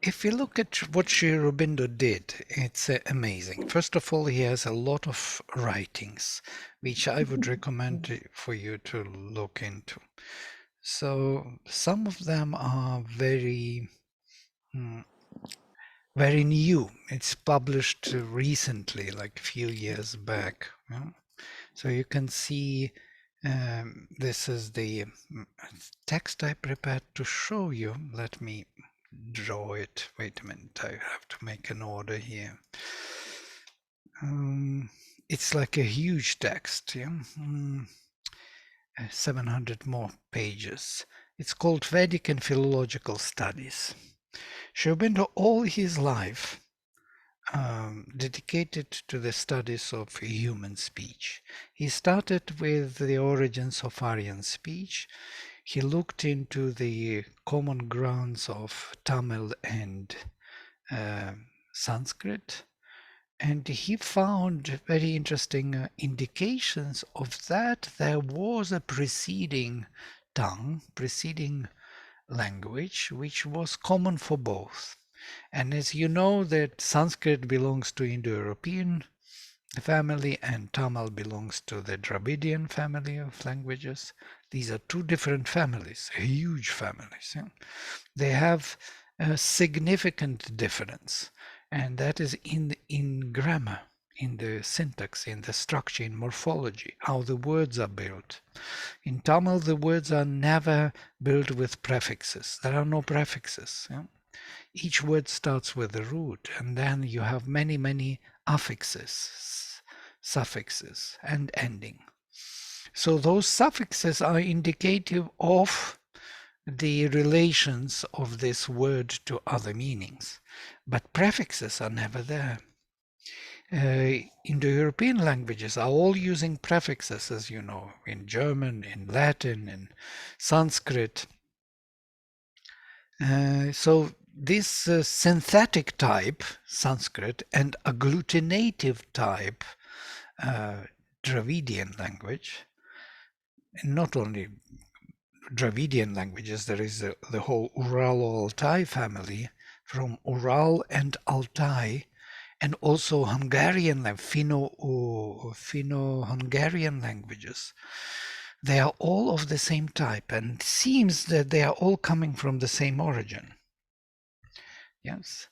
if you look at what Sri Aurobindo did, it's amazing. First of all, he has a lot of writings, which I would recommend for you to look into. So some of them are very, very new. It's published recently, like a few years back. So you can see this is the text I prepared to show you. Let me draw it. Wait a minute, I have to make an order here. It's like a huge text, yeah. 700 more pages. It's called Vedic and Philological Studies. Sri Aurobindo all his life dedicated to the studies of human speech. He started with the origins of Aryan speech. He looked into the common grounds of Tamil and Sanskrit, and he found very interesting indications of that there was a preceding tongue, preceding language, which was common for both. And as you know, that Sanskrit belongs to Indo-European family and Tamil belongs to the Dravidian family of languages. These are two different families, huge families. Yeah? They have a significant difference, and that is in grammar, in the syntax, in the structure, in morphology, how the words are built. In Tamil, the words are never built with prefixes. There are no prefixes. Yeah? Each word starts with a root, and then you have many, many affixes, suffixes, and ending. So those suffixes are indicative of the relations of this word to other meanings, but prefixes are never there. Indo-European languages are all using prefixes, as you know, in German, in Latin, in Sanskrit. So this synthetic type, Sanskrit, and agglutinative type, Dravidian language, and not only Dravidian languages, there is the whole Uralo-Altai family from Ural and Altai, and also Hungarian, Finno-Hungarian languages. They are all of the same type, and it seems that they are all coming from the same origin. Yes.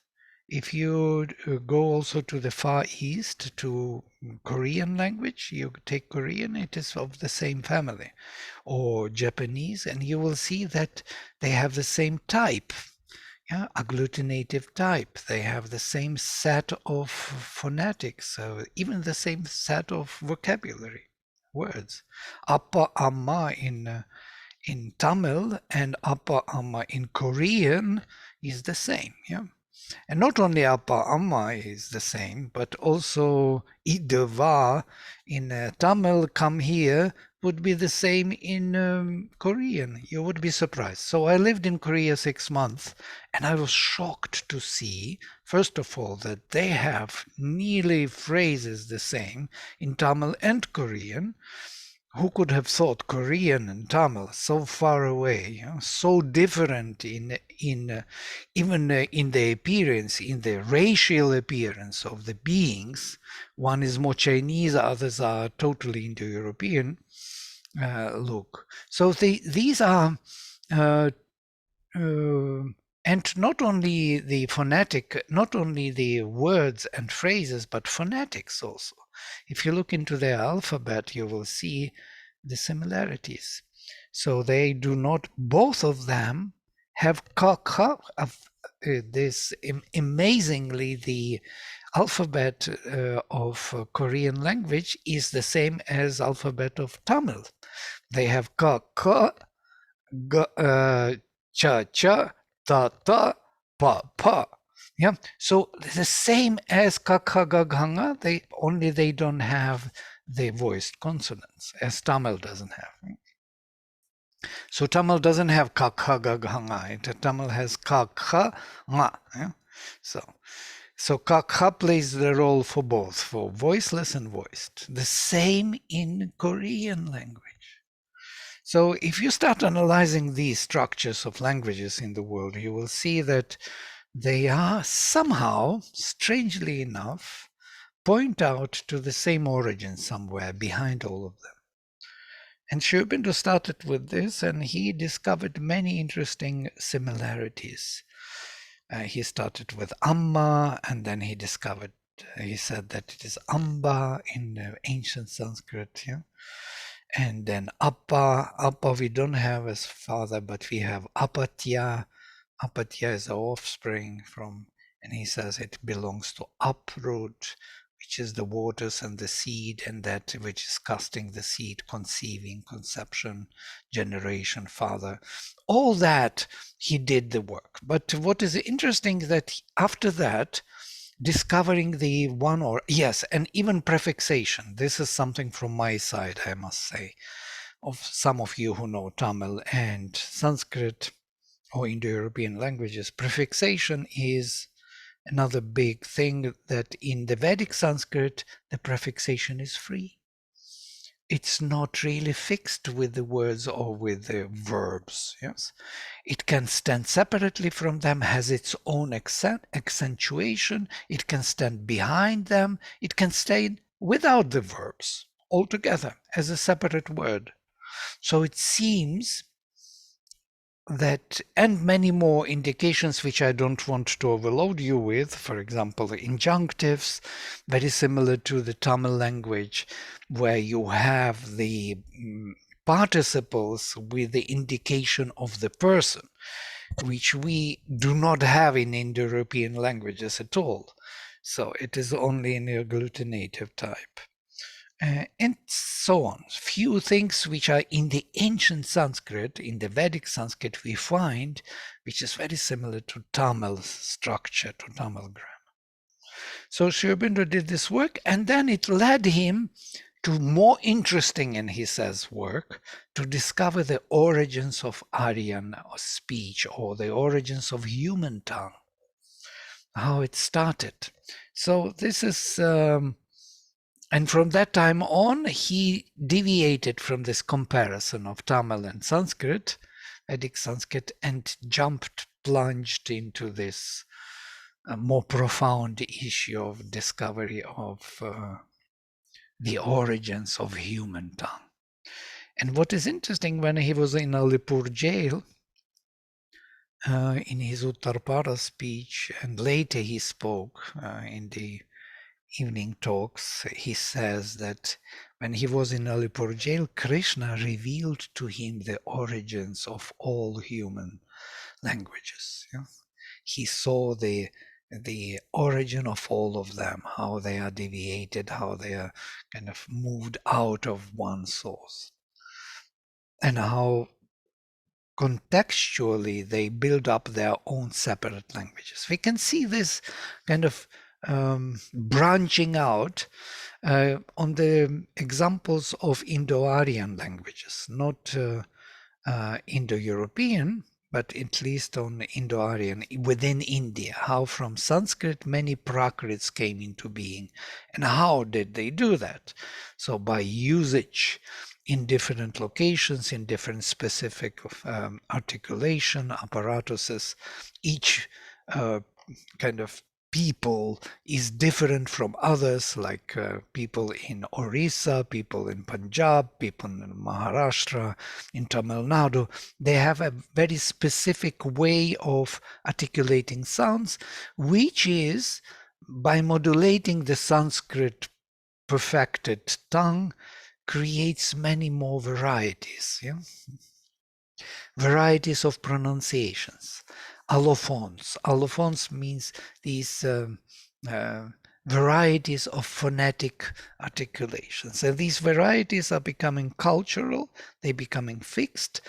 If you go also to the Far East, to Korean language, you take Korean, it is of the same family, or Japanese, and you will see that they have the same type, yeah, agglutinative type. They have the same set of phonetics, so even the same set of vocabulary, words. Appa amma in Tamil and Appa amma in Korean is the same, yeah. And not only Appa Amma is the same, but also Idava in Tamil, come here, would be the same in Korean. You would be surprised. So I lived in Korea 6 months, and I was shocked to see, first of all, that they have nearly phrases the same in Tamil and Korean. Who could have thought Korean and Tamil so far away, so different in even in the appearance, in the racial appearance of the beings? One is more Chinese, others are totally Indo-European look. So these are, and not only the phonetic, not only the words and phrases, but phonetics also. If you look into their alphabet, you will see the similarities. So they do not, both of them have this amazingly, the alphabet of Korean language is the same as alphabet of Tamil. They have ka, cha, cha, ta, ta, pa, pa. Yeah, so the same as kakagaganga, they don't have the voiced consonants, as Tamil doesn't have. So Tamil doesn't have kakagaganga. Tamil has kakha nga. Yeah? So kakha plays the role for both, for voiceless and voiced. The same in Korean language. So if you start analyzing these structures of languages in the world, you will see that they are somehow, strangely enough, point out to the same origin somewhere behind all of them. And Aurobindo started with this, and he discovered many interesting similarities. He started with Amma, and then he said that it is Amba in ancient Sanskrit, yeah? And then Appa we don't have as father, but we have Apatya. Apatya is the offspring from, and he says it belongs to uproot, which is the waters and the seed, and that which is casting the seed, conceiving, conception, generation, father. All that he did the work. But what is interesting that after that, discovering the one or yes, and even prefixation. This is something from my side, I must say, of some of you who know Tamil and Sanskrit or Indo-European languages. Prefixation is another big thing, that in the Vedic Sanskrit, the prefixation is free. It's not really fixed with the words or with the verbs. Yes, it can stand separately from them, has its own accentuation. It can stand behind them. It can stay without the verbs altogether as a separate word. So it seems that, and many more indications which I don't want to overload you with, for example, the injunctives, very similar to the Tamil language, where you have the participles with the indication of the person, which we do not have in Indo-European languages at all. So it is only in the agglutinative type. And so on. Few things which are in the ancient Sanskrit, in the Vedic Sanskrit, we find, which is very similar to Tamil structure, to Tamil grammar. So Aurobindo did this work, and then it led him to more interesting, in he says, work, to discover the origins of Aryan speech, or the origins of human tongue, how it started. So this is... and from that time on, he deviated from this comparison of Tamil and Sanskrit, Vedic Sanskrit, and plunged into this more profound issue of discovery of the origins of human tongue. And what is interesting, when he was in Alipur jail, in his Uttarpara speech, and later he spoke in the evening talks, he says that when he was in Alipur jail, Krishna revealed to him the origins of all human languages. Yeah? He saw the origin of all of them, how they are deviated, how they are kind of moved out of one source, and how contextually they build up their own separate languages. We can see this kind of branching out on the examples of Indo-Aryan languages, not Indo-European, but at least on Indo-Aryan within India, how from Sanskrit many Prakrits came into being. And how did they do that? So by usage in different locations, in different specific articulation apparatuses, each kind of people is different from others, like people in Orissa, people in Punjab, people in Maharashtra, in Tamil Nadu. They have a very specific way of articulating sounds, which is by modulating the Sanskrit perfected tongue, creates many more varieties. Yeah? Varieties of pronunciations. Allophones. Allophones means these varieties of phonetic articulations. And these varieties are becoming cultural, they're becoming fixed.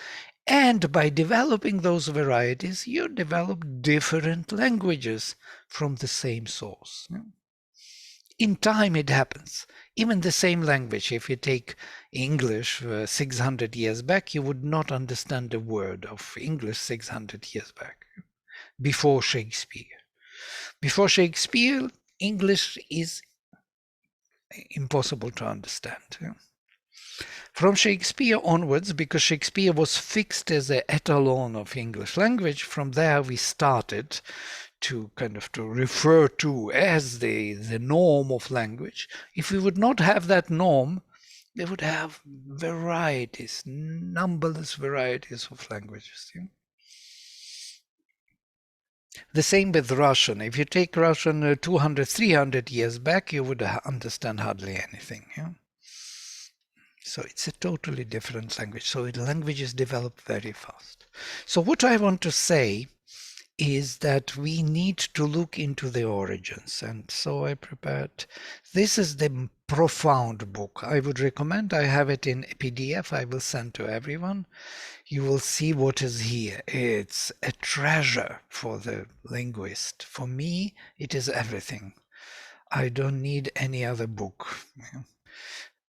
And by developing those varieties, you develop different languages from the same source. In time, it happens. Even the same language, if you take English 600 years back, you would not understand a word of English 600 years back, before Shakespeare. Before Shakespeare, English is impossible to understand. From Shakespeare onwards, because Shakespeare was fixed as an etalon of English language, from there we started to kind of to refer to as the norm of language. If we would not have that norm, they would have varieties, numberless varieties of languages. Yeah? The same with Russian. If you take Russian 200, 300 years back, you would understand hardly anything. Yeah? So it's a totally different language. So languages develop very fast. So what I want to say is that we need to look into the origins. And so I prepared, this is the profound book. I would recommend, I have it in PDF, I will send to everyone. You will see what is here. It's a treasure for the linguist. For me, it is everything. I don't need any other book.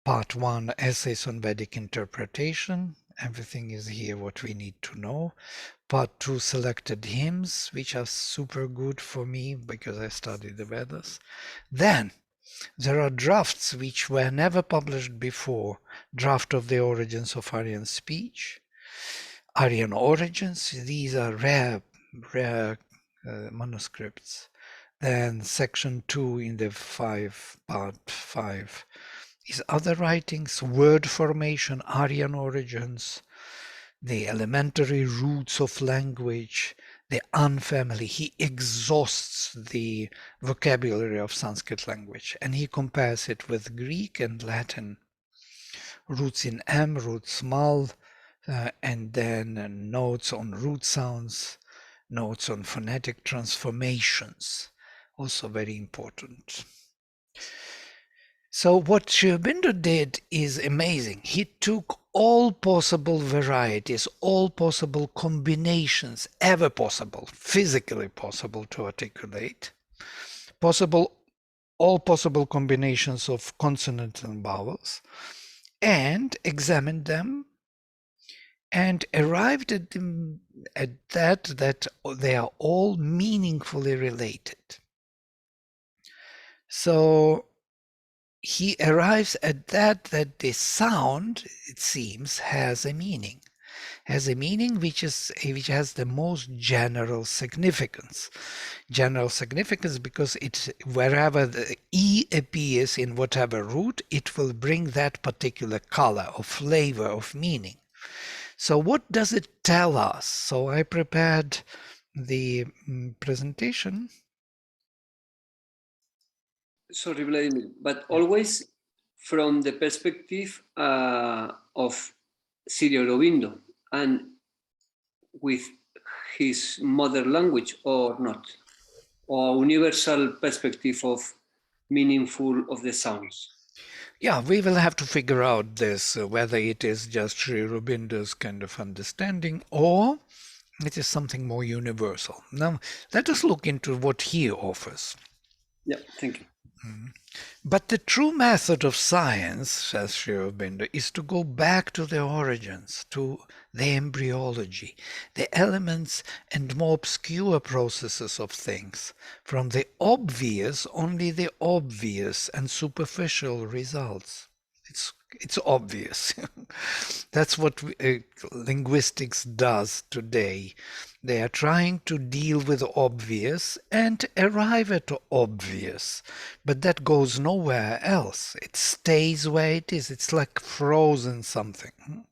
Part 1, Essays on Vedic Interpretation. Everything is here what we need to know. Part 2, Selected Hymns, which are super good for me because I studied the Vedas. Then there are drafts which were never published before. Draft of the Origins of Aryan Speech. Aryan Origins, these are rare manuscripts. Then section 2 in the part 5 is other writings, word formation, Aryan origins, the elementary roots of language, the unfamily. He exhausts the vocabulary of Sanskrit language and he compares it with Greek and Latin. Roots in M, roots mal, and then notes on root sounds, notes on phonetic transformations, also very important. So what Aurobindo did is amazing. He took all possible varieties, all possible combinations, ever possible, physically possible to articulate, all possible combinations of consonants and vowels, and examined them and arrived at that they are all meaningfully related. So he arrives at that the sound, it seems, has a meaning which has the most general significance. General significance because it's wherever the E appears in whatever root, it will bring that particular color or flavor of meaning. So what does it tell us? So I prepared the presentation. Sorry, Vladimir, but always from the perspective of Sri Aurobindo and with his mother language or not, or universal perspective of meaningful of the sounds. Yeah, we will have to figure out this, whether it is just Sri Aurobindo's kind of understanding or it is something more universal. Now, let us look into what he offers. Yeah, thank you. But the true method of science, says Sri Aurobindo, is to go back to the origins, to the embryology, the elements and more obscure processes of things. From the obvious, only the obvious and superficial results. It's obvious. That's what linguistics does today. They are trying to deal with the obvious and arrive at the obvious, but that goes nowhere else. It stays where it is. It's like frozen something.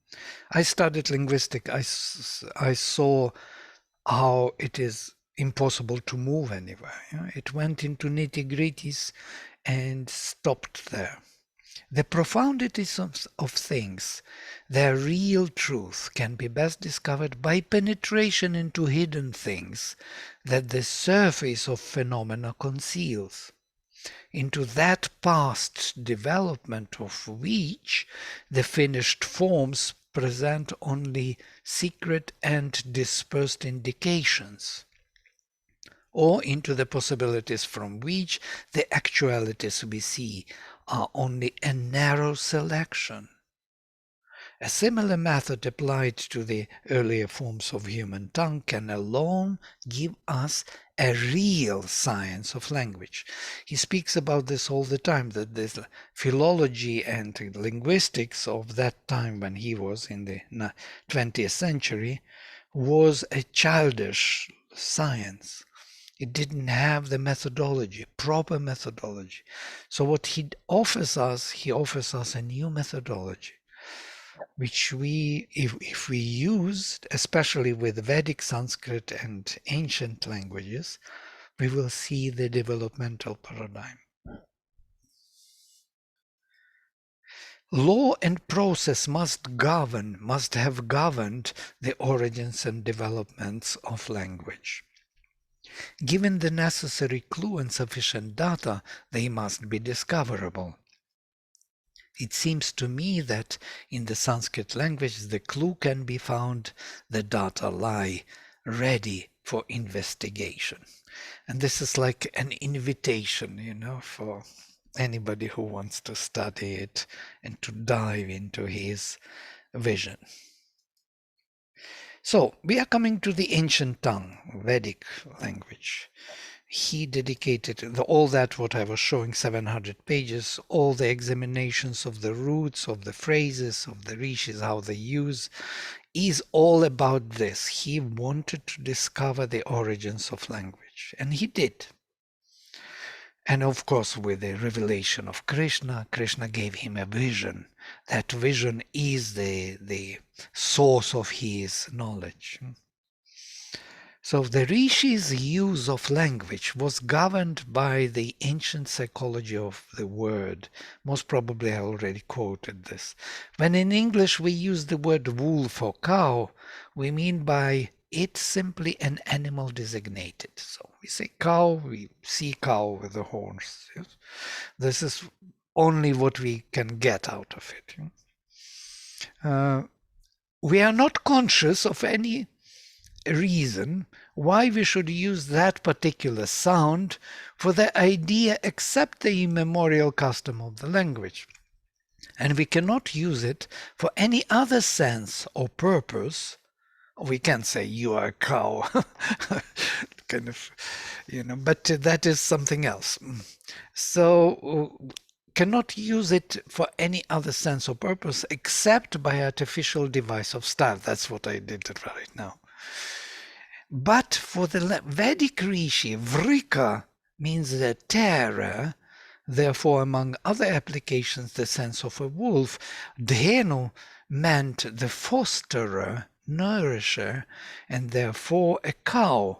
I studied linguistics. I saw how it is impossible to move anywhere. It went into nitty-gritties and stopped there. The profundities of things, their real truth, can be best discovered by penetration into hidden things that the surface of phenomena conceals, into that past development of which the finished forms present only secret and dispersed indications, or into the possibilities from which the actualities we see are only a narrow selection. A similar method applied to the earlier forms of human tongue can alone give us a real science of language. He speaks about this all the time, that this philology and linguistics of that time when he was in the 20th century was a childish science. It didn't have the methodology, proper methodology. So what he offers us a new methodology, which we, if we use, especially with Vedic Sanskrit and ancient languages, we will see the developmental paradigm. Law and process must have governed the origins and developments of language. Given the necessary clue and sufficient data, they must be discoverable. It seems to me that in the Sanskrit language the clue can be found, the data lie ready for investigation. And this is like an invitation, for anybody who wants to study it and to dive into his vision. So we are coming to the ancient tongue, Vedic language. He dedicated all that what I was showing, 700 pages, all the examinations of the roots, of the phrases, of the rishis, how they use, is all about this. He wanted to discover the origins of language, and he did. And of course, with the revelation of Krishna, Krishna gave him a vision. That vision is the source of his knowledge. So the rishis' use of language was governed by the ancient psychology of the word. Most probably I already quoted this. When in English we use the word wolf or cow, we mean by it simply an animal designated. So we say cow, we see cow with the horns. Yes? This is only what we can get out of it. We are not conscious of any reason why we should use that particular sound for the idea except the immemorial custom of the language. And we cannot use it for any other sense or purpose. We can say you are a cow, kind of, but that is something else. So cannot use it for any other sense or purpose except by artificial device of style. That's what I did right now. But for the Vedic rishi, vrika means the terror. Therefore, among other applications, the sense of a wolf. Dhenu meant the fosterer, nourisher, and therefore a cow.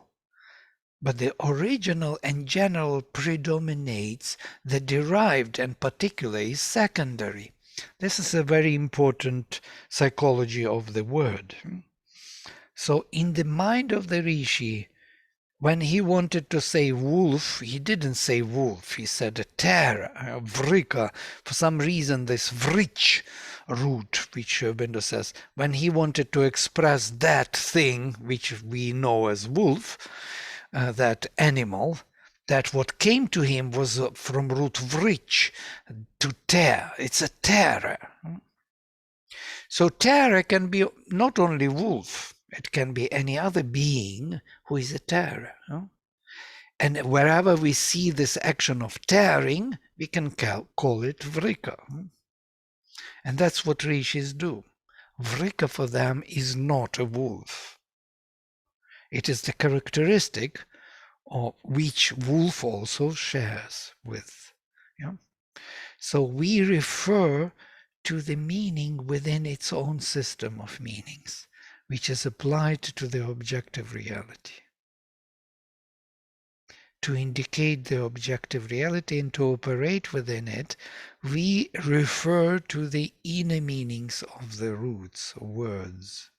But the original and general predominates, the derived and particular is secondary. This is a very important psychology of the word. So in the mind of the rishi, when he wanted to say wolf, he didn't say wolf, he said a terror, vrika. For some reason, this vrich root, which Aurobindo says, when he wanted to express that thing, which we know as wolf, that animal, that what came to him was from root vrich, to tear. It's a terror. So terror can be not only wolf, it can be any other being who is a terror. And wherever we see this action of tearing, we can call it vrika. And that's what rishis do. Vrika for them is not a wolf. It is the characteristic of which wolf also shares with. So we refer to the meaning within its own system of meanings, which is applied to the objective reality. To indicate the objective reality and to operate within it, we refer to the inner meanings of the roots, words,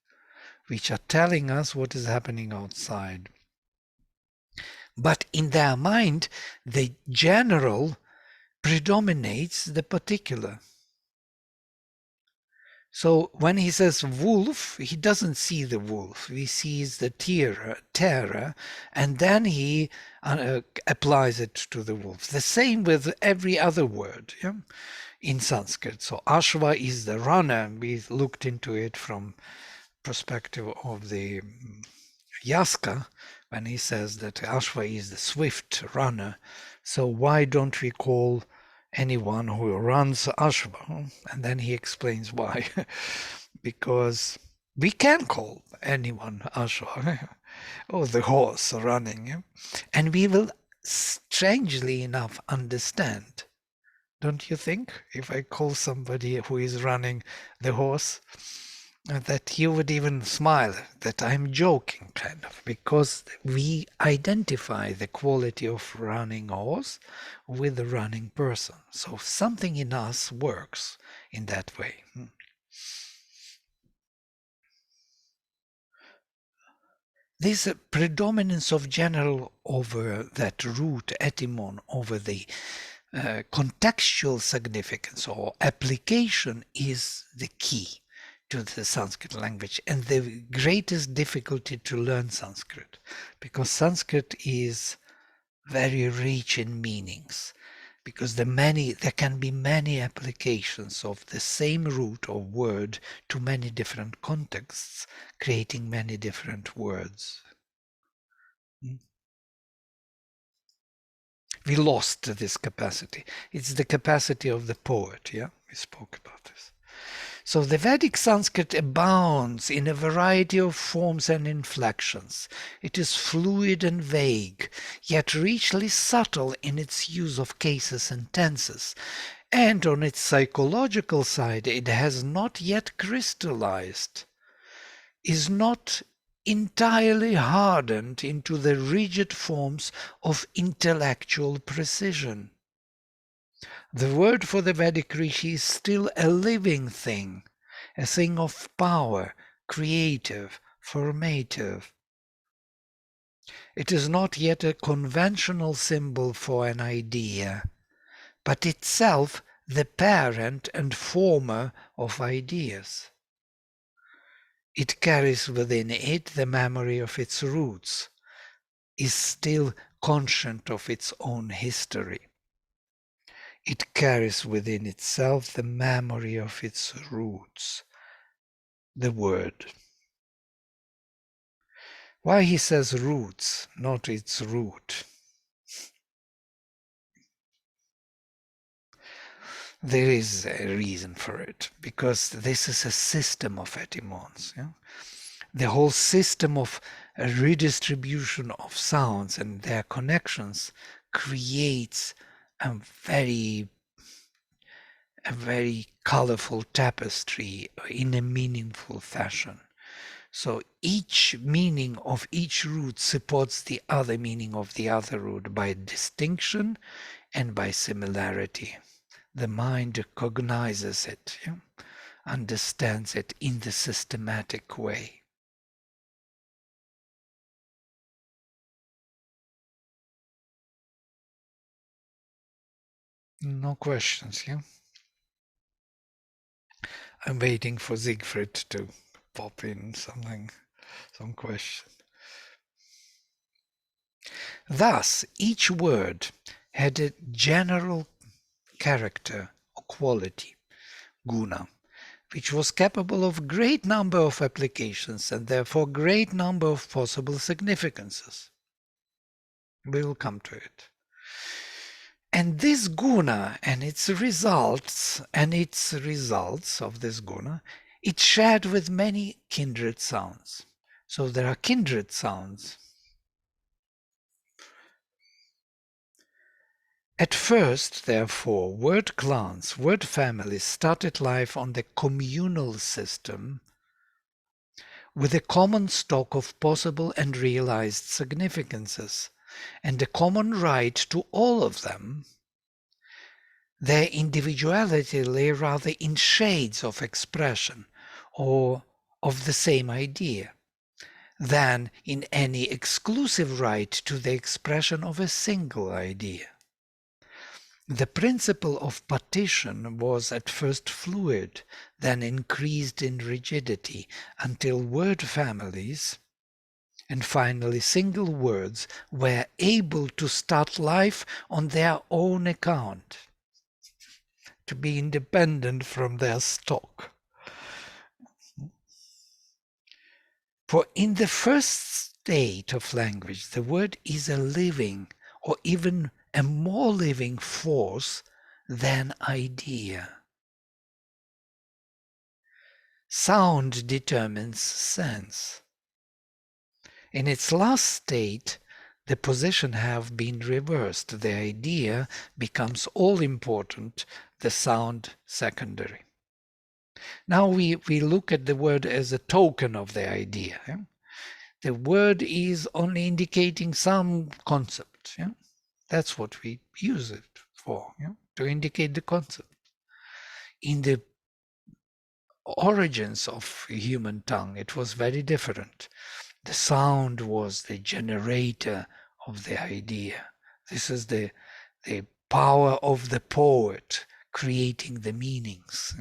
which are telling us what is happening outside. But in their mind, the general predominates the particular. So when he says wolf, he doesn't see the wolf. He sees the terror, and then he applies it to the wolf. The same with every other word in Sanskrit. So Ashva is the runner. We looked into it from perspective of the Yaska, when he says that Ashva is the swift runner. So why don't we call anyone who runs Ashva? And then he explains why. Because we can call anyone Ashva. or the horse running. Yeah? And we will, strangely enough, understand. Don't you think? If I call somebody who is running the horse, that you would even smile, that I'm joking, kind of, because we identify the quality of running horse with the running person. So something in us works in that way. This predominance of general over that root etymon over the contextual significance or application is the key to the Sanskrit language and the greatest difficulty to learn Sanskrit, because Sanskrit is very rich in meanings, because there can be many applications of the same root or word to many different contexts, creating many different words. We lost this capacity. It's the capacity of the poet, yeah? We spoke about this. So the Vedic Sanskrit abounds in a variety of forms and inflections. It is fluid and vague, yet richly subtle in its use of cases and tenses. And on its psychological side, it has not yet crystallized, is not entirely hardened into the rigid forms of intellectual precision. The word for the Vedic Rishi is still a living thing, a thing of power, creative, formative. It is not yet a conventional symbol for an idea, but itself the parent and former of ideas. It carries within it the memory of its roots, is still conscient of its own history. It carries within itself the memory of its roots, the word. Why he says roots, not its root? There is a reason for it, because this is a system of etymons. Yeah? The whole system of redistribution of sounds and their connections creates a very colorful tapestry in a meaningful fashion. So each meaning of each root supports the other meaning of the other root by distinction and by similarity. The mind cognizes it, yeah? Understands it in the systematic way. No questions, yeah? I'm waiting for Siegfried to pop in something, some question. Thus, each word had a general character or quality, guna, which was capable of great number of applications and therefore great number of possible significances. We will come to it. And this guna and its results of this guna, it's shared with many kindred sounds. So there are kindred sounds. At first, therefore, word clans, word families started life on the communal system with a common stock of possible and realized significances, and a common right to all of them. Their individuality lay rather in shades of expression or of the same idea than in any exclusive right to the expression of a single idea. The principle of partition was at first fluid, then increased in rigidity, until word families and finally single words were able to start life on their own account, to be independent from their stock. For in the first state of language, the word is a living or even a more living force than idea. Sound determines sense. In its last state, the position have been reversed. The idea becomes all important, the sound secondary. Now we look at the word as a token of the idea. Yeah? The word is only indicating some concept. Yeah? That's what we use it for, yeah? To indicate the concept. In the origins of human tongue, it was very different. The sound was the generator of the idea. This is the power of the poet creating the meanings,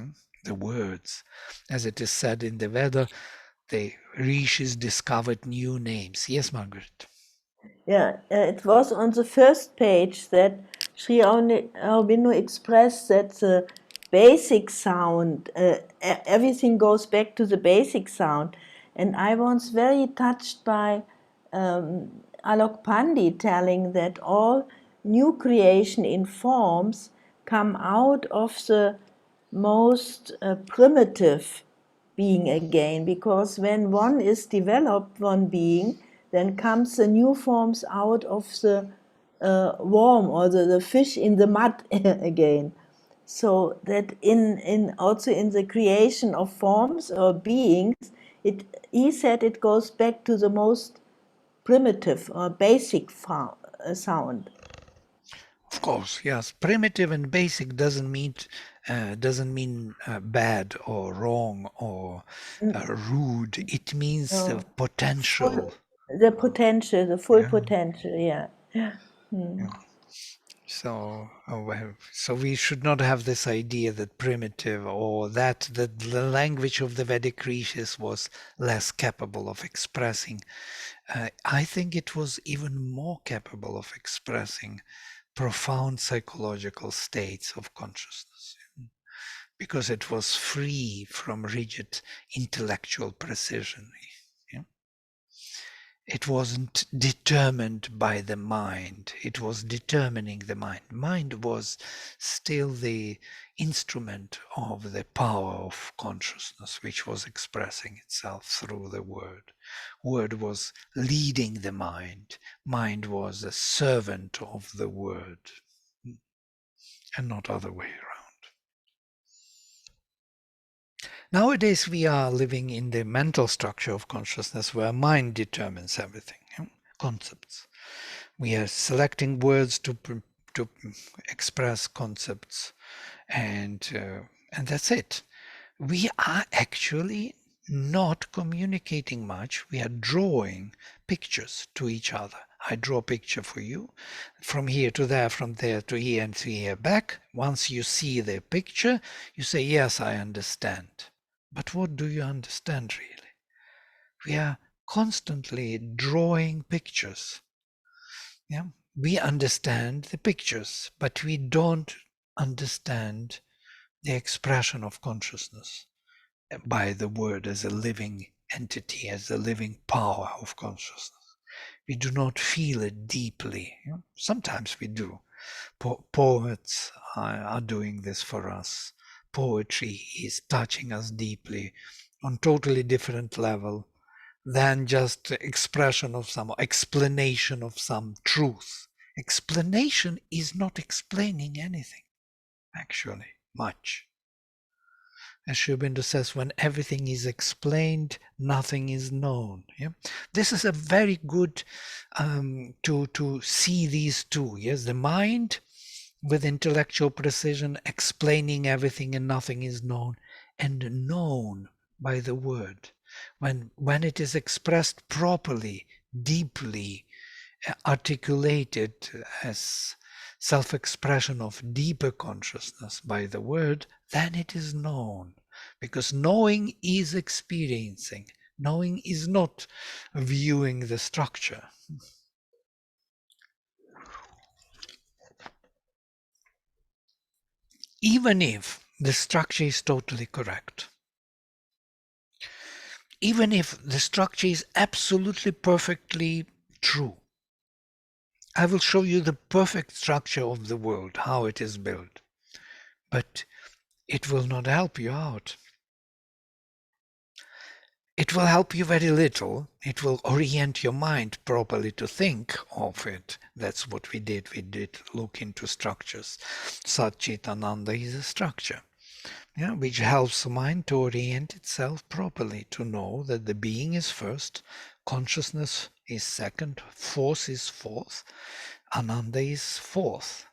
the words. As it is said in the Veda, the rishis discovered new names. Yes, Margaret? Yeah, it was on the first page that Sri Aurobindo expressed that the basic sound, everything goes back to the basic sound. And I was very touched by Alok Pandit telling that all new creation in forms come out of the most primitive being again, because when one is developed, one being, then comes the new forms out of the worm or the fish in the mud again. So that in also in the creation of forms or beings, he said it goes back to the most primitive or basic sound. Of course, yes. Primitive and basic doesn't mean bad or wrong or rude. It means the No, potential. the potential, the full Yeah. potential, yeah. Yeah. So, so we should not have this idea that primitive or that the language of the Vedic rishis was less capable of expressing. I think it was even more capable of expressing profound psychological states of consciousness because it was free from rigid intellectual precision. Yeah? It wasn't determined by the mind. It was determining the mind. Mind was still the instrument of the power of consciousness, which was expressing itself through the word. Word was leading the mind. Mind was a servant of the word, and not other way around. Nowadays, we are living in the mental structure of consciousness where mind determines everything, concepts. We are selecting words to express concepts, and that's it. We are actually not communicating much. We are drawing pictures to each other. I draw a picture for you, from here to there, from there to here, and to here back. Once you see the picture, you say, yes, I understand. But what do you understand really? We are constantly drawing pictures. Yeah, we understand the pictures, but we don't understand the expression of consciousness by the word as a living entity, as a living power of consciousness. We do not feel it deeply. Sometimes we do. Poets are doing this for us. Poetry is touching us deeply on totally different level than just expression of some explanation of some truth. Explanation is not explaining anything, actually, much. As Aurobindo says, when everything is explained, nothing is known. Yeah? This is a very good to see these two. Yes, the mind with intellectual precision explaining everything and nothing is known, and known by the word. When it is expressed properly, deeply, articulated as self-expression of deeper consciousness by the word, then it is known. Because knowing is experiencing. Knowing is not viewing the structure. Even if the structure is totally correct. Even if the structure is absolutely perfectly true. I will show you the perfect structure of the world, how it is built. But it will not help you out. It will help you very little. It will orient your mind properly to think of it. That's what we did. We did look into structures. Sat Chit Ananda is a structure, which helps the mind to orient itself properly, to know that the being is first, consciousness is second, force is fourth, Ananda is fourth,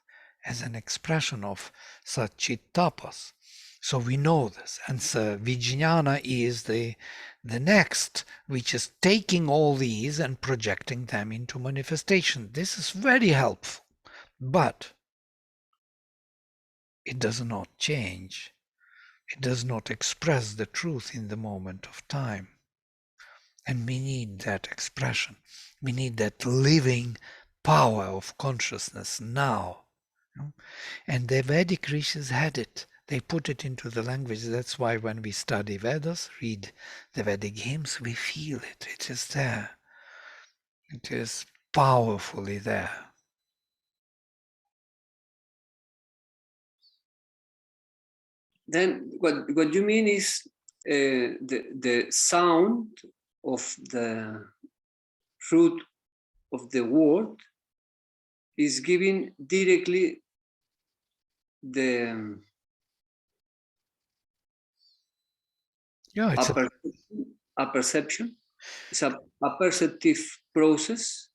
as an expression of Sat Chit Tapas. So we know this, and so Vijnana is the next, which is taking all these and projecting them into manifestation. This is very helpful, but it does not change. It does not express the truth in the moment of time. And we need that expression. We need that living power of consciousness now. And the Vedic rishis had it. They put it into the language. That's why when we study Vedas, read the Vedic hymns, we feel it. It is there. It is powerfully there. Then what you mean is the sound of the root of the word is giving directly the It's a perception. It's a perceptive process.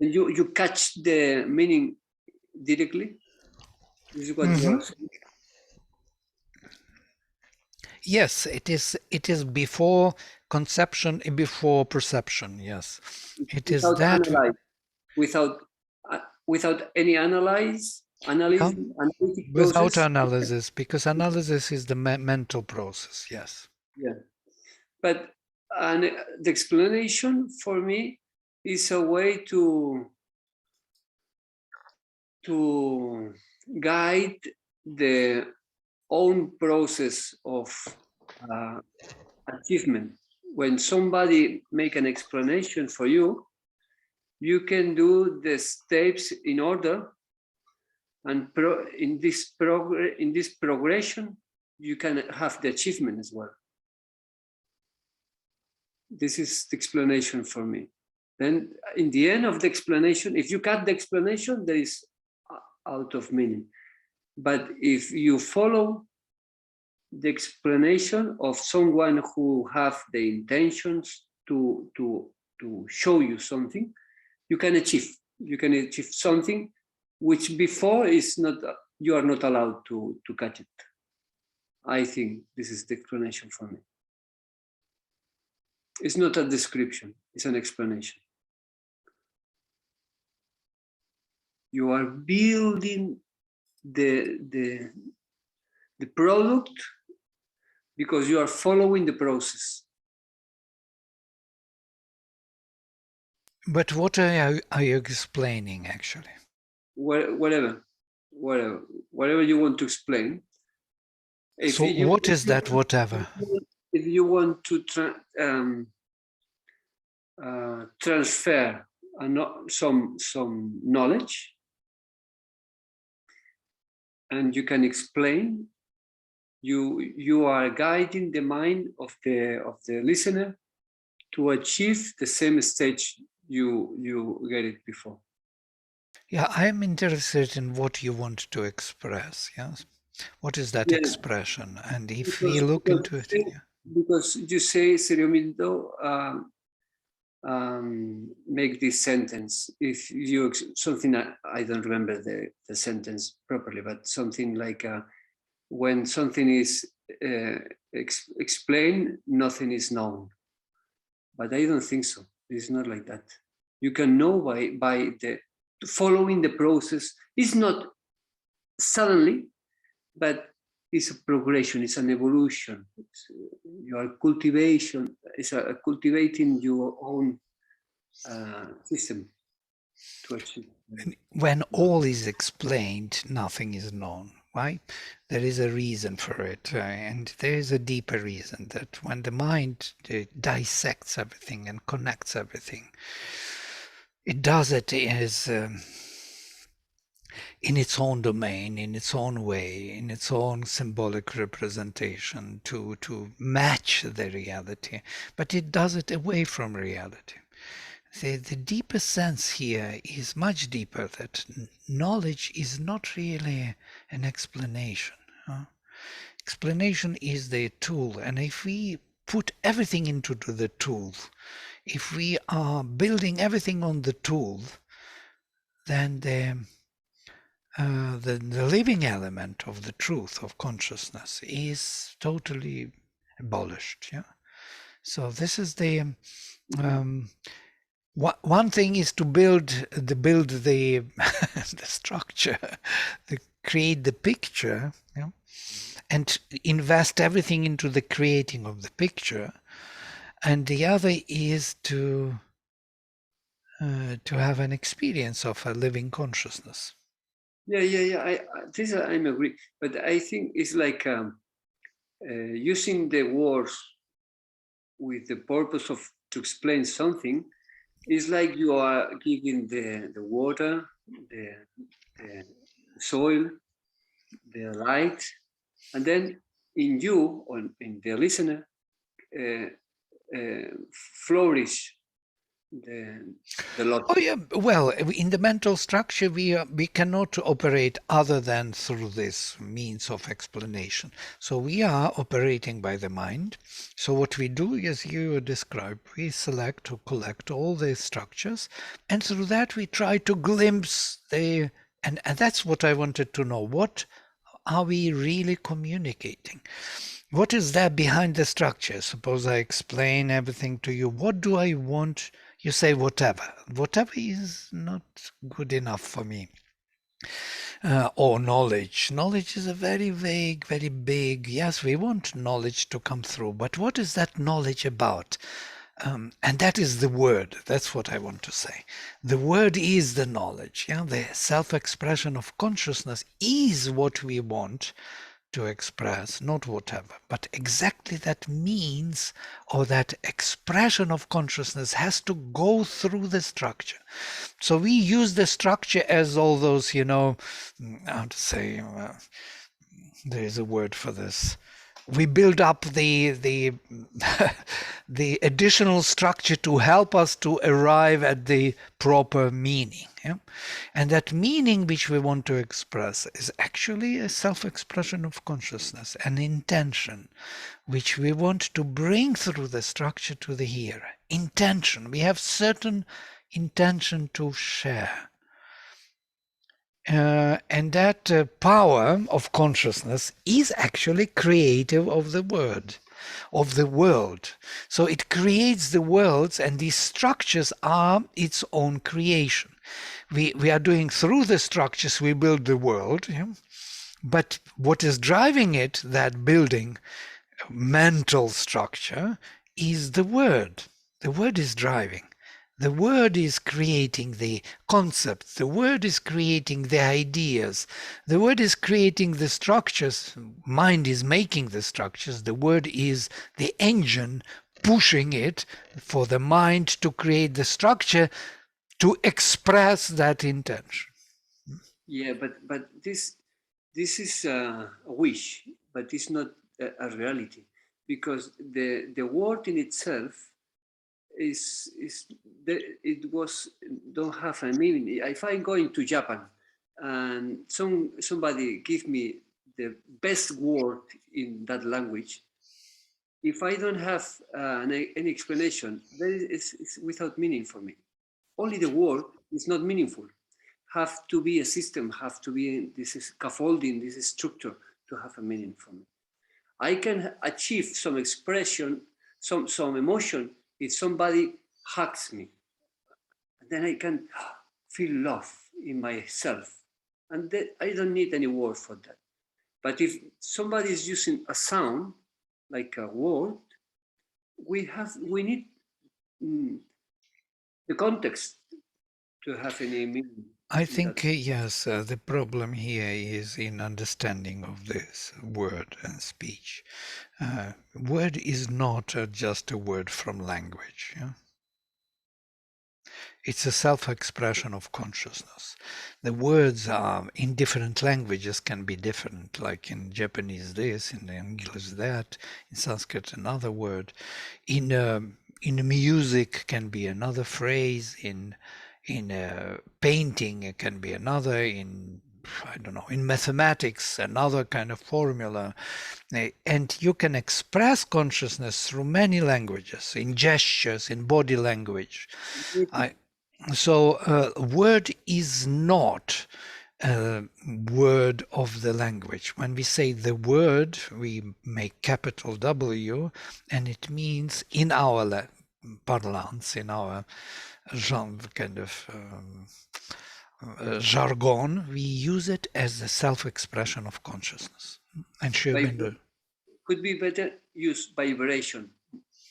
And you catch the meaning directly. This is what you are saying. Yes, it is before conception and before perception. Yes, it is that. Without any analysis. Without analysis, because analysis is the mental process. Yes. Yeah, but the explanation for me is a way to guide the own process of achievement. When somebody make an explanation for you, you can do the steps in order, and in this progression, you can have the achievement as well. This is the explanation for me. Then in the end of the explanation, if you cut the explanation, there is out of meaning. But if you follow the explanation of someone who have the intentions to show you something, you can achieve something which before is not, you are not allowed to catch it. I think this is the explanation for me. It's not a description, it's an explanation. You are building the product because you are following the process. But what are you explaining, actually? Whatever you want to explain. So what is that whatever? If you want to transfer some knowledge, and you can explain, you are guiding the mind of the listener to achieve the same stage you get it before. Yeah, I'm interested in what you want to express. Yes, what is that expression? And if we look into it, because you say, Aurobindo, make this sentence. If you something, I don't remember the sentence properly, but something like when something is explained, nothing is known. But I don't think so. It's not like that. You can know by the following the process. It's not suddenly, but it's a progression. It's an evolution. Your cultivation is cultivating your own system to achieve. When all is explained, nothing is known. Right? There is a reason for it, and there is a deeper reason that when the mind dissects everything and connects everything, it does it in its own domain, in its own way, in its own symbolic representation to match the reality, but it does it away from reality. The deeper sense here is much deeper, that knowledge is not really an explanation. Explanation is the tool, and if we put everything into the tool, if we are building everything on the tool, then the living element of the truth of consciousness is totally abolished. Yeah. So this is the one thing is to build the the structure, create the picture, you know, and invest everything into the creating of the picture, and the other is to have an experience of a living consciousness. Yeah. This I'm agree, but I think it's like using the words with the purpose of to explain something. It's like you are giving the water, the soil, the light, and then in you or in the listener flourish the logic. Oh yeah, well, in the mental structure we cannot operate other than through this means of explanation. So we are operating by the mind. So what we do, as you described, we select to collect all the structures, and through that we try to glimpse the, and that's what I wanted to know. What are we really communicating? What is there behind the structure? Suppose I explain everything to you. What do I want? You say whatever. Whatever is not good enough for me. Or knowledge. Knowledge is a very vague, very big. Yes, we want knowledge to come through, but what is that knowledge about? And that is the word. That's what I want to say. The word is the knowledge. Yeah, the self-expression of consciousness is what we want to express, not whatever, but exactly that means, or that expression of consciousness has to go through the structure. So we use the structure as all those, you know, how to say, there is a word for this. We build up the the additional structure to help us to arrive at the proper meaning. Yeah? And that meaning which we want to express is actually a self-expression of consciousness, an intention which we want to bring through the structure to the hearer. Intention. We have certain intention to share. And that power of consciousness is actually creative of the word, of the world. So it creates the worlds, and these structures are its own creation. We are doing through the structures, we build the world. Yeah? But what is driving it, that building mental structure, is the word. The word is driving. The word is creating the concepts. The word is creating the ideas. The word is creating the structures. Mind is making the structures. The word is the engine pushing it for the mind to create the structure to express that intention. Yeah, but this is a wish, but it's not a reality, because the word in itself it was don't have a meaning. If I'm going to Japan and somebody give me the best word in that language, if I don't have any explanation, then it's without meaning for me. Only the word is not meaningful. Have to be a system, have to be this scaffolding, this structure to have a meaning for me. I can achieve some expression, some emotion if somebody hugs me. Then I can feel love in myself. And I don't need any word for that. But if somebody is using a sound, like a word, we need the context to have any meaning. I think, yes, the problem here is in understanding of this word and speech. Word is not just a word from language. Yeah? It's a self-expression of consciousness. The words are in different languages can be different, like in Japanese this, in English that, in Sanskrit another word. In music can be another phrase, in painting it can be another, in I don't know, in mathematics another kind of formula. And you can express consciousness through many languages, in gestures, in body language. So word is not a word of the language. When we say the word, we make capital W, and it means in our parlance, in our genre, kind of jargon, we use it as a self-expression of consciousness. And Aurobindo, Could be better use vibration.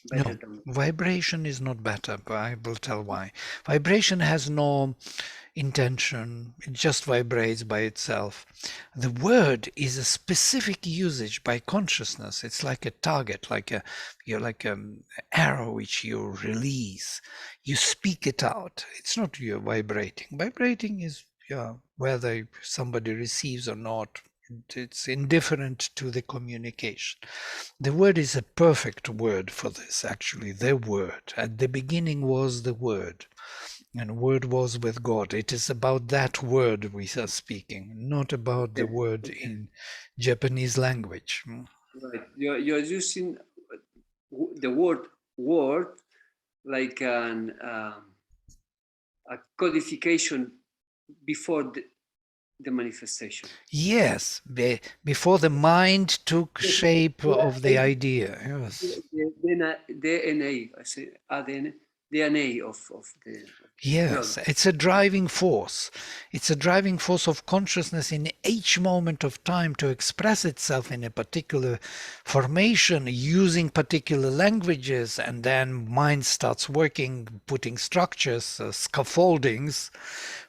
Better no, than vibration is not better, but I will tell why. Vibration has no intention, it just vibrates by itself. The word is a specific usage by consciousness. It's like a target, like you're like an arrow which you release. You speak it out. It's not you're vibrating. Vibrating is whether somebody receives or not. It's indifferent to the communication. The word is a perfect word for this, actually, the word. At the beginning was the word, and word was with God. It is about that word we are speaking, not about the word in Japanese language. right. You're using the word like a codification before the manifestation. Yes, before the mind took shape of the idea. Yes. The DNA, I say DNA of the Yes, product. it's a driving force. It's a driving force of consciousness in each moment of time to express itself in a particular formation using particular languages, and then mind starts working, putting structures, scaffoldings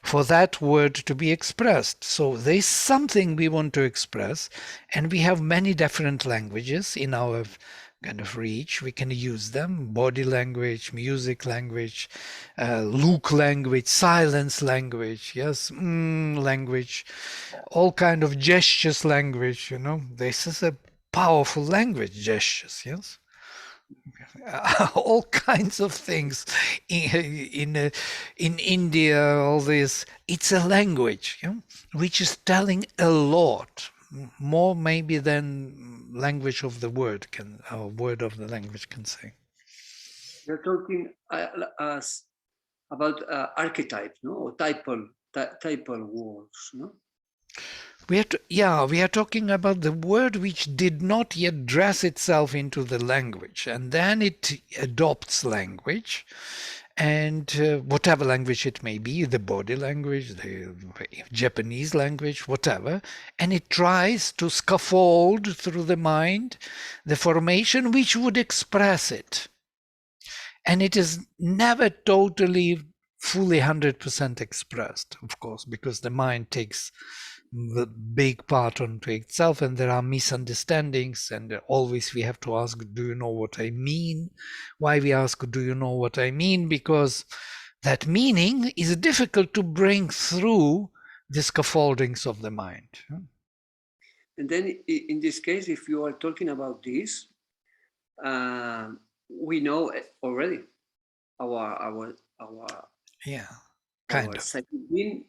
for that word to be expressed. So there's something we want to express, and we have many different languages in our kind of reach. We can use them: body language, music language, look language, silence language, yes, language, all kind of gestures language. This is a powerful language, gestures, yes. All kinds of things in India, all this. It's a language, which is telling a lot more maybe than language of the word can, or word of the language can say. You're talking as about archetypes, no, or typal words, no. We are talking about the word which did not yet dress itself into the language, and then it adopts language, and whatever language it may be, the body language, the Japanese language, whatever, and it tries to scaffold through the mind the formation which would express it. And it is never totally fully 100% expressed, of course, because the mind takes the big part onto itself, and there are misunderstandings, and always we have to ask, do you know what I mean? Why we ask, do you know what I mean? Because that meaning is difficult to bring through the scaffoldings of the mind. And then in this case, if you are talking about this, we know already our Yeah, kind our of. psychic being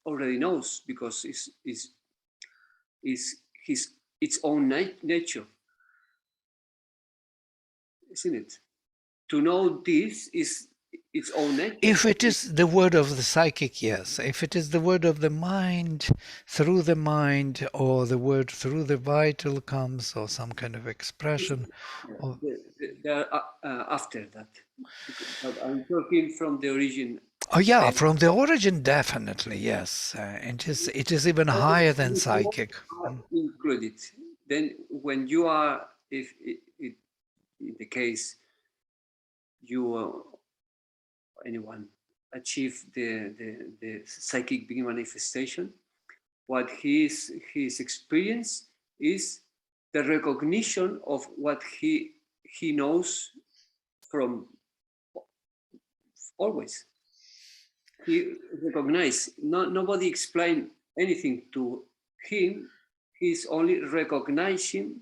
already knows, because is his its own nature, isn't it? To know this is its own nature. If it is the word of the psychic, yes. If it is the word of the mind, through the mind, or the word through the vital comes, or some kind of expression. Or, They are after that, but I'm talking from the origin. oh yeah, from the origin, definitely, yes. It is even higher than psychic. Included. Then when you are, if in the case you anyone achieve the psychic being manifestation, what his experience is the recognition of what he knows from always. he recognized. Nobody explained anything to him. He's only recognizing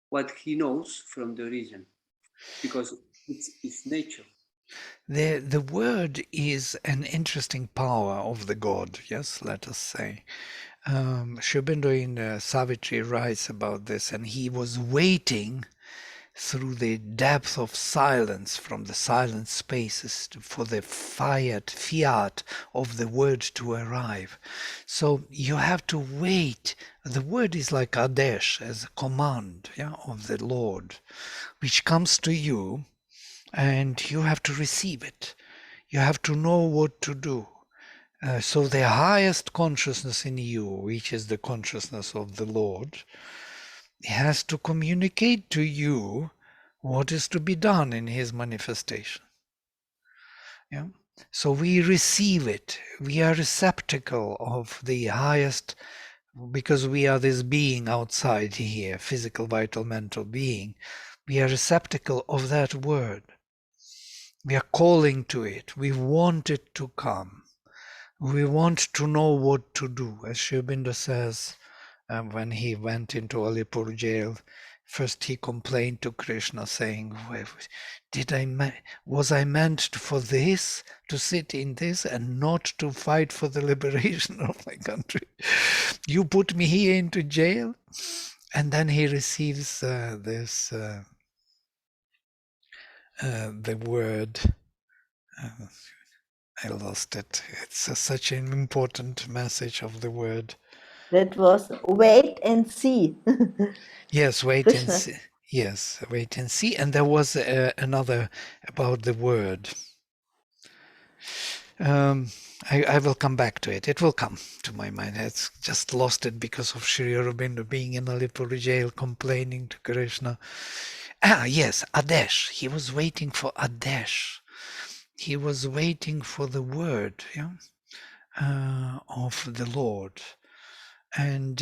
what he knows from the origin, because it's nature. The word is an interesting power of the God, yes, let us say. Aurobindo in Savitri writes about this, and he was waiting through the depth of silence, from the silent spaces, for the fiat of the word to arrive. So you have to wait. The word is like Adesh, as a command, yeah, of the Lord, which comes to you, and you have to receive it. You have to know what to do. So the highest consciousness in you, which is the consciousness of the Lord, has to communicate to you what is to be done in his manifestation. Yeah? So we receive it. We are receptacle of the highest, because we are this being outside here, physical, vital, mental being. We are receptacle of that word. We are calling to it. We want it to come. We want to know what to do. As Aurobindo says, when he went into Alipur jail, first he complained to Krishna, saying, was I meant for this, to sit in this, and not to fight for the liberation of my country? You put me here into jail? And then he receives the word. I lost it. It's such an important message of the word. That was wait and see. Yes, wait and Krishna. see. Yes, wait and see. And there was another about the word. I will come back to it. It will come to my mind. It's just lost it because of Sri Aurobindo being in Alipur jail, complaining to Krishna. Yes, Adesh. He was waiting for Adesh. He was waiting for the word, yeah, of the Lord. And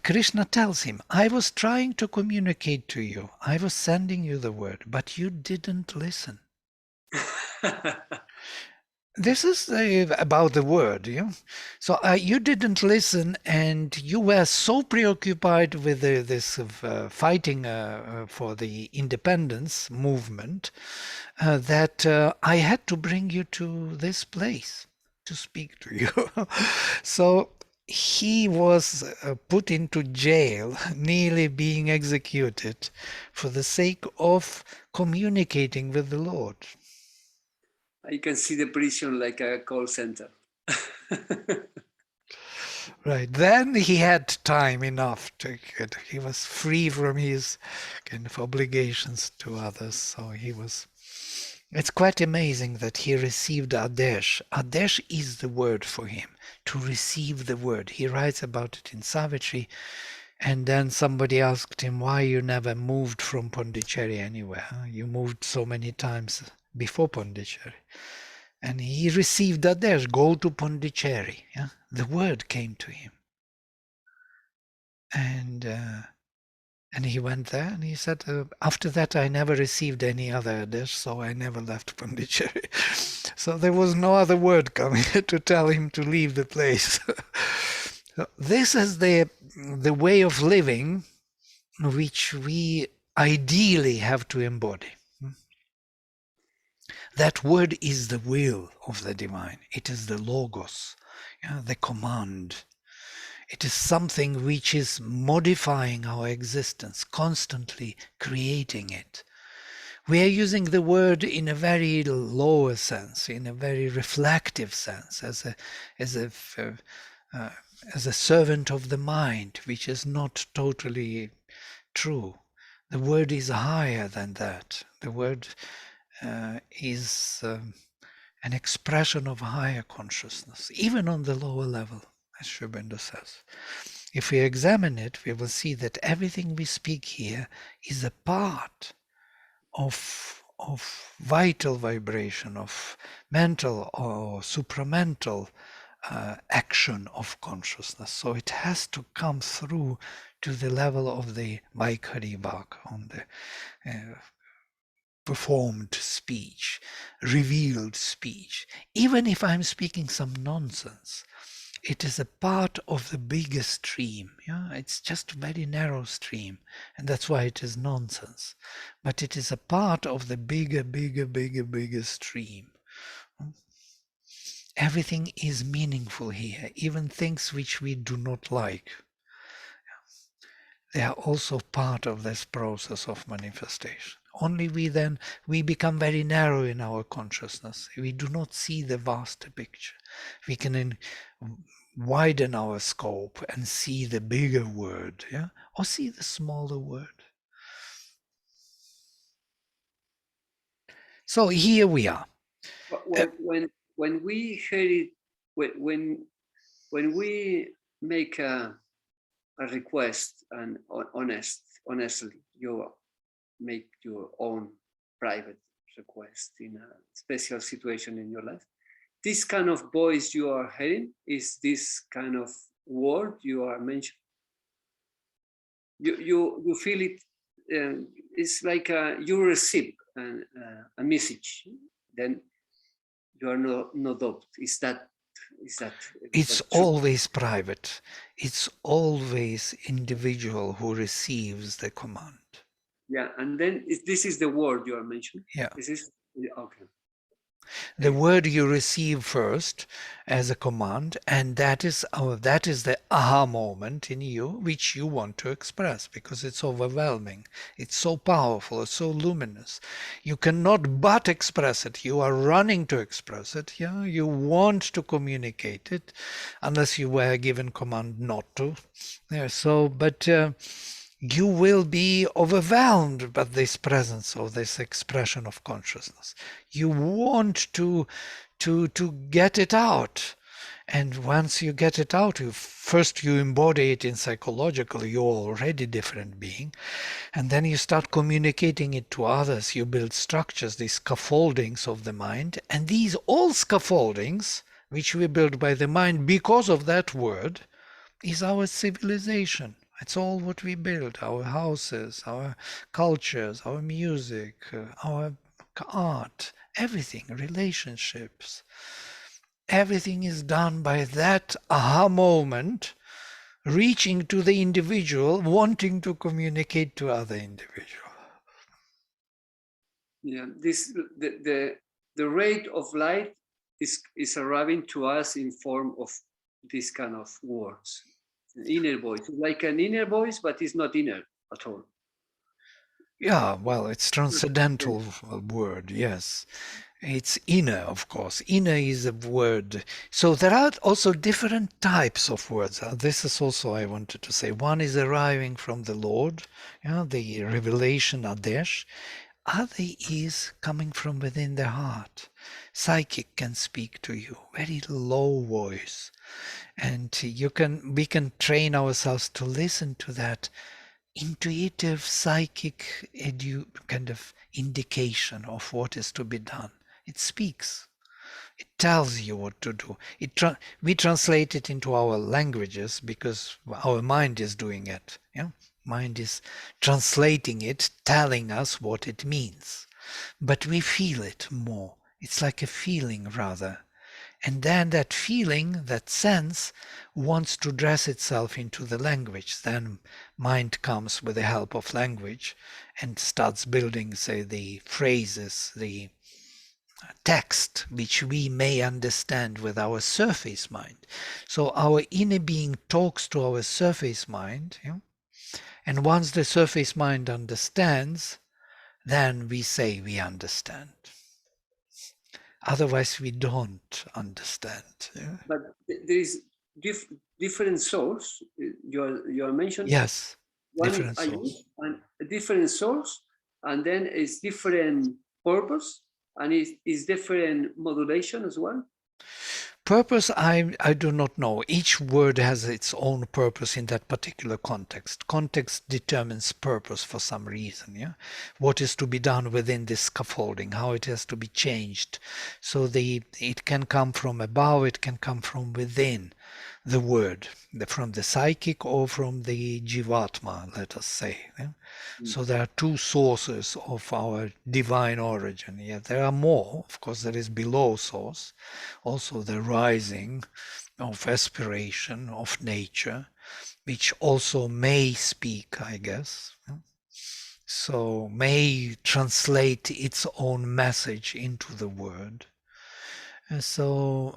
Krishna tells him, I was trying to communicate to you. I was sending you the word, but you didn't listen. This is about the word. Yeah? So you didn't listen, and you were so preoccupied with this fighting for the independence movement that I had to bring you to this place to speak to you. So he was put into jail, nearly being executed, for the sake of communicating with the Lord. I can see the prison like a call center. Right. Then he had time enough to get, he was free from his kind of obligations to others. So it's quite amazing that he received Adesh. Adesh is the word for him, to receive the word. He writes about it in Savitri. And then somebody asked him, why you never moved from Pondicherry anywhere? You moved so many times before Pondicherry. And he received Adesh, go to Pondicherry. Yeah? The word came to him. And he went there, and he said, after that I never received any other Adesh, so I never left Pondicherry. So there was no other word coming to tell him to leave the place. So this is the way of living which we ideally have to embody. That word is the will of the divine. It is the logos, the command. It is something which is modifying our existence, constantly creating it. We are using the word in a very lower sense, in a very reflective sense, as a servant of the mind, which is not totally true. The word is higher than that. The word is an expression of higher consciousness, even on the lower level, as Aurobindo says. If we examine it, we will see that everything we speak here is a part of vital vibration, of mental or supramental action of consciousness. So it has to come through to the level of the Vaikari Bhag, on the performed speech, revealed speech. Even if I'm speaking some nonsense, it is a part of the bigger stream. Yeah, it's just a very narrow stream, and that's why it is nonsense. But it is a part of the bigger stream. Everything is meaningful here, even things which we do not like. They are also part of this process of manifestation. Only we become very narrow in our consciousness. We do not see the vaster picture. We can widen our scope and see the bigger word, yeah, or see the smaller word. So here we are. When we hear it, when we make a request and honestly, you make your own private request in a special situation in your life. This kind of voice you are hearing is this kind of word you are mentioning. You feel it. It's like you receive a message. Then you are no doubt. Is that it's always private. It's always individual who receives the command. Yeah, and then this is the word you are mentioning. Yeah. This is okay. The word you receive first as a command, and that is the aha moment in you which you want to express, because it's overwhelming. It's so powerful, it's so luminous. You cannot but express it. You are running to express it. Yeah, you want to communicate it, unless you were given command not to. Yeah. So, but. You will be overwhelmed by this presence of this expression of consciousness. You want to get it out. And once you get it out, first you embody it in psychologically, you're already a different being. And then you start communicating it to others. You build structures, these scaffoldings of the mind. And these all scaffoldings, which we build by the mind because of that word, is our civilization. It's all what we build, our houses, our cultures, our music, our art, everything, relationships. Everything is done by that aha moment, reaching to the individual, wanting to communicate to other individual. Yeah, the rate of light is arriving to us in form of this kind of words. Inner voice, like an inner voice, but it's not inner at all. Yeah, well, it's transcendental word, yes. It's inner, of course. Inner is a word. So there are also different types of words. This is also I wanted to say. One is arriving from the Lord, the revelation, Adesh. Other is coming from within the heart. Psychic can speak to you, very low voice. And we can train ourselves to listen to that intuitive psychic kind of indication of what is to be done. It speaks. It tells you what to do. We translate it into our languages because our mind is doing it. Yeah? Mind is translating it, telling us what it means. But we feel it more. It's like a feeling rather. And then that feeling, that sense, wants to dress itself into the language. Then mind comes with the help of language and starts building, say, the phrases, the text, which we may understand with our surface mind. So our inner being talks to our surface mind. And once the surface mind understands, then we say we understand. Otherwise, we don't understand. Yeah? But there is different source. You are mentioning. Yes, One different is source. and a different source, and then it's different purpose, and it's different modulation as well. Purpose, I do not know. Each word has its own purpose in that particular context. Context determines purpose for some reason. Yeah, what is to be done within this scaffolding, how it has to be changed. So it can come from above, it can come from within. the word, from the psychic or from the jivatma, let us say. Yeah? So there are two sources of our divine origin. Yeah, there are more. Of course, there is below source, also the rising of aspiration of nature, which also may speak, I guess. Yeah? So may translate its own message into the word. And so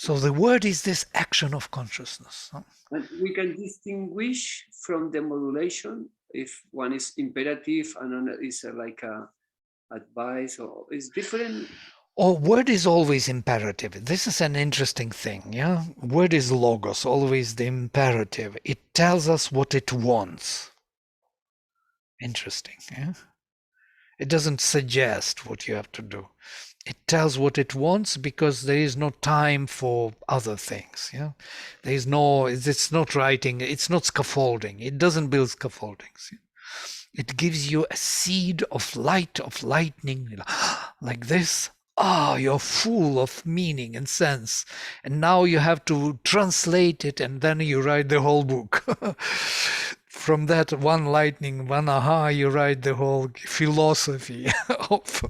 the word is this action of consciousness. Huh? And we can distinguish from the modulation if one is imperative and another is like a advice, or is different. Or word is always imperative. This is an interesting thing, yeah? Word is logos, always the imperative. It tells us what it wants. Interesting, yeah? It doesn't suggest what you have to do. It tells what it wants because there is no time for other things. Yeah, there is no. It's not writing. It's not scaffolding. It doesn't build scaffoldings. It gives you a seed of light, of lightning, like this. Ah, you're full of meaning and sense, and now you have to translate it, and then you write the whole book. From that one lightning, one aha, you write the whole philosophy of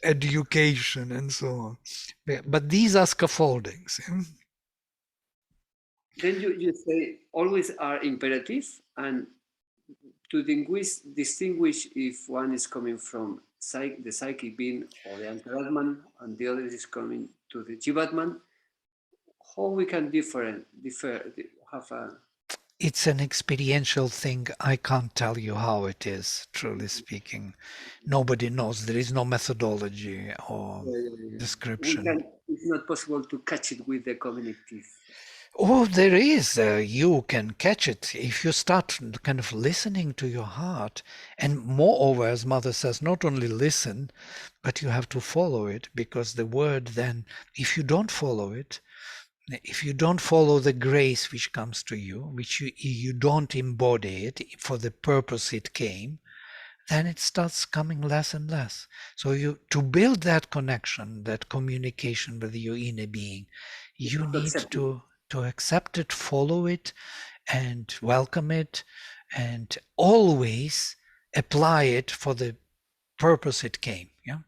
education and so on. But these are scaffoldings. Then you say always are imperative, and to distinguish if one is coming from the psychic being or the antaratman and the other is coming to the jivatman, how we can have a... It's an experiential thing. I can't tell you how it is, truly speaking. Nobody knows. There is no methodology or description. It's not possible to catch it with the cognitive. Oh, there is. You can catch it if you start kind of listening to your heart. And moreover, as Mother says, not only listen, but you have to follow it, because the word then, if you don't follow it, if you don't follow the grace which comes to you, which you don't embody it for the purpose it came, then it starts coming less and less. So to build that connection, that communication with your inner being, you need to accept it, follow it, and welcome it, and always apply it for the purpose it came. Yeah.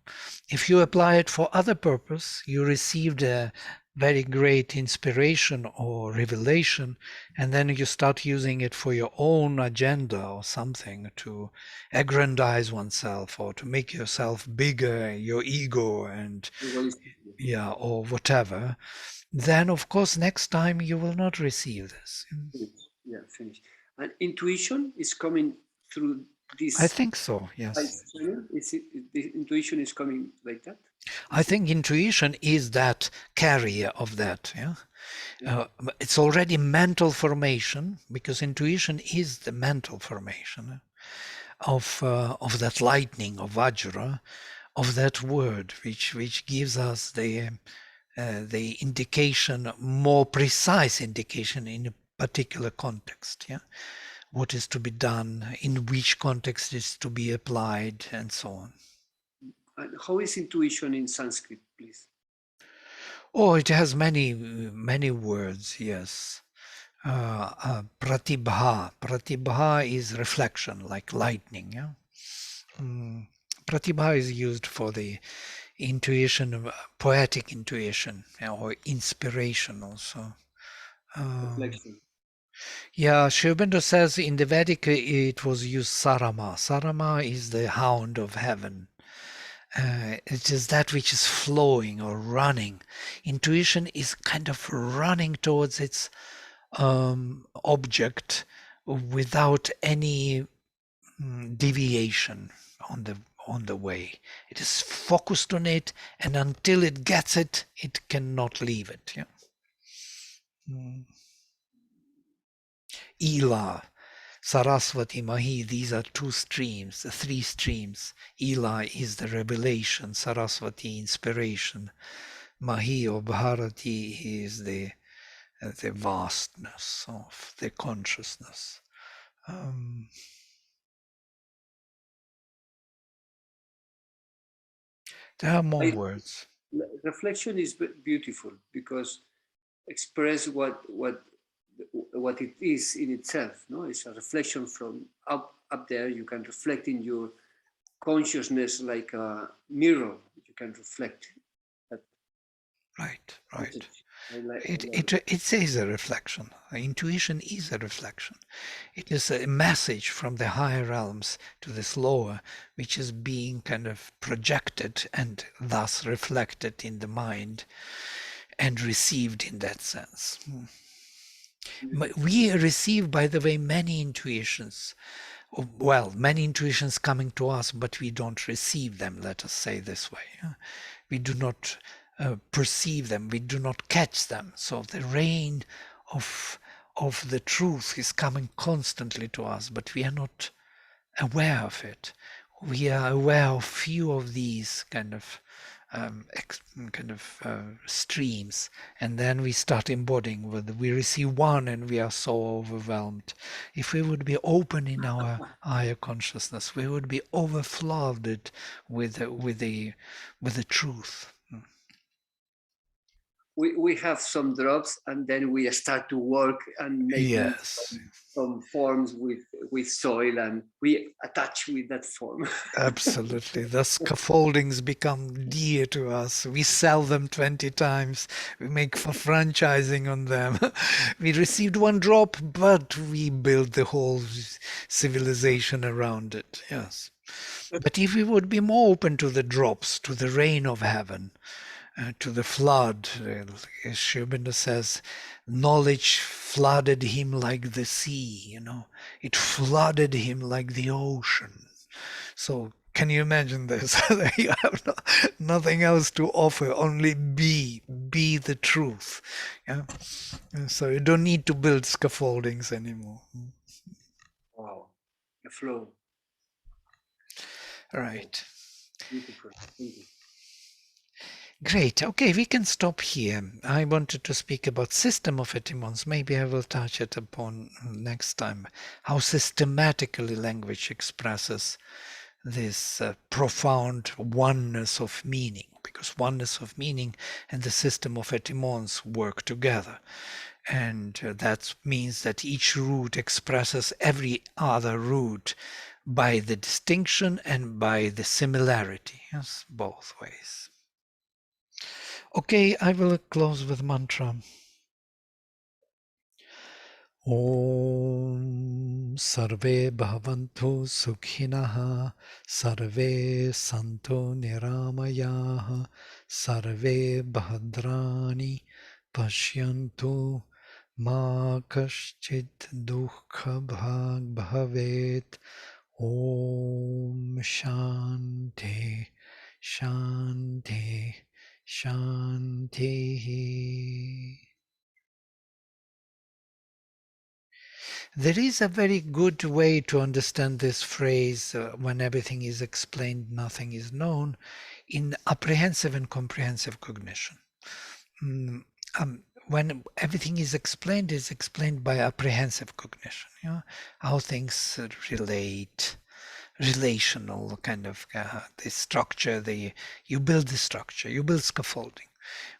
If you apply it for other purpose, you received a very great inspiration or revelation, and then you start using it for your own agenda or something, to aggrandize oneself or to make yourself bigger, your ego, and yeah, or whatever, then of course next time you will not receive this. Yeah, finish. And intuition is coming through this. I think so, yes. The intuition is coming like that? I think intuition is that carrier of that. Yeah, it's already mental formation, because intuition is the mental formation of that lightning of Vajra, of that word, which gives us the indication, more precise indication in a particular context. Yeah, what is to be done, in which context is to be applied, and so on. And how is intuition in Sanskrit, please? Oh, it has many words, yes. Pratibha. Pratibha is reflection, like lightning. Yeah? Pratibha is used for the intuition, poetic intuition, or inspiration also. Reflection. Yeah, Sri Aurobindo says in the Vedic it was used sarama. Sarama is the hound of heaven. It is that which is flowing or running. Intuition is kind of running towards its object without any deviation on the way. It is focused on it, and until it gets it, it cannot leave it. Yeah. Ila, Saraswati, Mahi, these are two streams, the three streams. Ila is the revelation, Saraswati, inspiration. Mahi or Bharati is the vastness of the consciousness. There are more words. Reflection is beautiful, because express what it is in itself. No, it's a reflection from up there. You can reflect in your consciousness like a mirror. You can reflect that. Right. It is a reflection. Intuition is a reflection. It is a message from the higher realms to this lower, which is being kind of projected and thus reflected in the mind and received in that sense. We receive, by the way, many intuitions. Well, many intuitions coming to us, but we don't receive them, let us say this way. We do not perceive them, we do not catch them. So the rain of the truth is coming constantly to us, but we are not aware of it. We are aware of few of these kind of streams, and then we start embodying. We receive one and we are so overwhelmed. If we would be open in our higher consciousness, we would be overflooded with the truth. We have some drops, and then we start to work and making some forms with soil, and we attach with that form. Absolutely. The scaffoldings become dear to us. We sell them 20 times. We make for franchising on them. We received one drop, but we build the whole civilization around it. Yes. But if we would be more open to the drops, to the rain of heaven, to the flood, as Aurobindo says, knowledge flooded him like the sea, it flooded him like the ocean. So can you imagine this? You have nothing else to offer, only be the truth. Yeah. So you don't need to build scaffoldings anymore. Wow, the flow. Right. Beautiful. Thank you. Great. Okay, we can stop here. I wanted to speak about system of etymons. Maybe I will touch it upon next time. How systematically language expresses this profound oneness of meaning, because oneness of meaning and the system of etymons work together. And that means that each root expresses every other root by the distinction and by the similarity. Yes, both ways. Okay, I will close with mantra. Om Sarve Bhavantu Sukhinaha Sarve Santo Niramayaha Sarve Bhadrani Pashyantu Ma Kaschit Dukha Bhag Bhavet. Om Shanti Shanti Shanti. There is a very good way to understand this phrase, when everything is explained, nothing is known, in apprehensive and comprehensive cognition. When everything is explained by apprehensive cognition, how things relate, relational kind of the structure, you build the structure, you build scaffolding.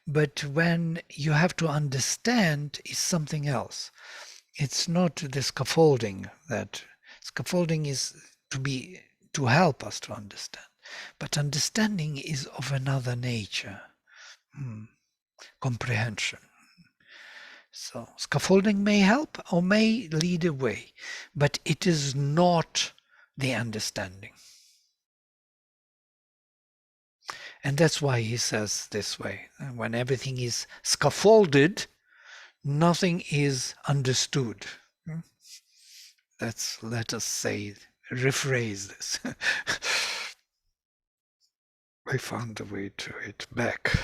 But when you have to understand is something else. It's not the scaffolding. That scaffolding is to help us to understand, but understanding is of another nature. Comprehension. So scaffolding may help or may lead away, but it is not the understanding. And that's why he says this way: when everything is scaffolded, nothing is understood. Let us say, rephrase this. I found a way to it back.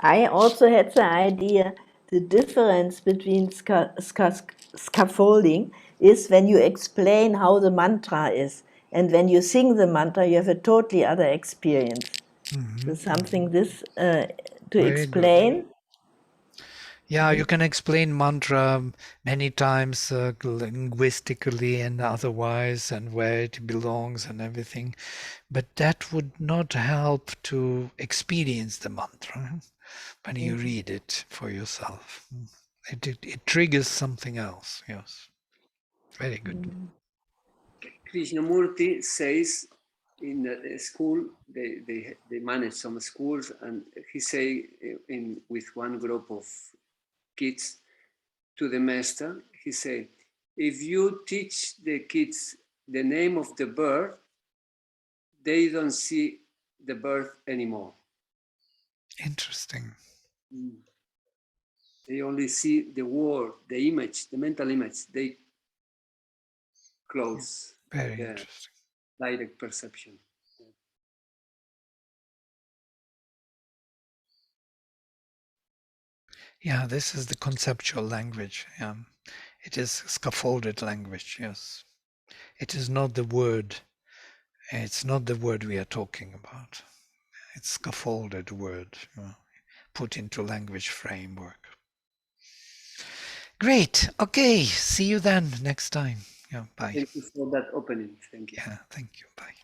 I also had the idea the difference between scaffolding is when you explain how the mantra is, and when you sing the mantra, you have a totally other experience. So something to Very explain. Good. Yeah, you can explain mantra many times linguistically and otherwise, and where it belongs and everything, but that would not help to experience the mantra. when you read it for yourself. It triggers something else. Yes, very good. Krishnamurti says in the school, they manage some schools, and he say with one group of kids to the master, he say, if you teach the kids the name of the bird, they don't see the bird anymore. Interesting. They only see the word, the image, the mental image. They close Very the interesting. direct perception. Yeah, this is the conceptual language. It is scaffolded language. Yes, it is not the word. It's not the word we are talking about. It's scaffolded word, put into language framework. Great. Okay. See you then next time. Yeah. Bye. Thank you for that opening. Thank you. Yeah. Thank you. Bye.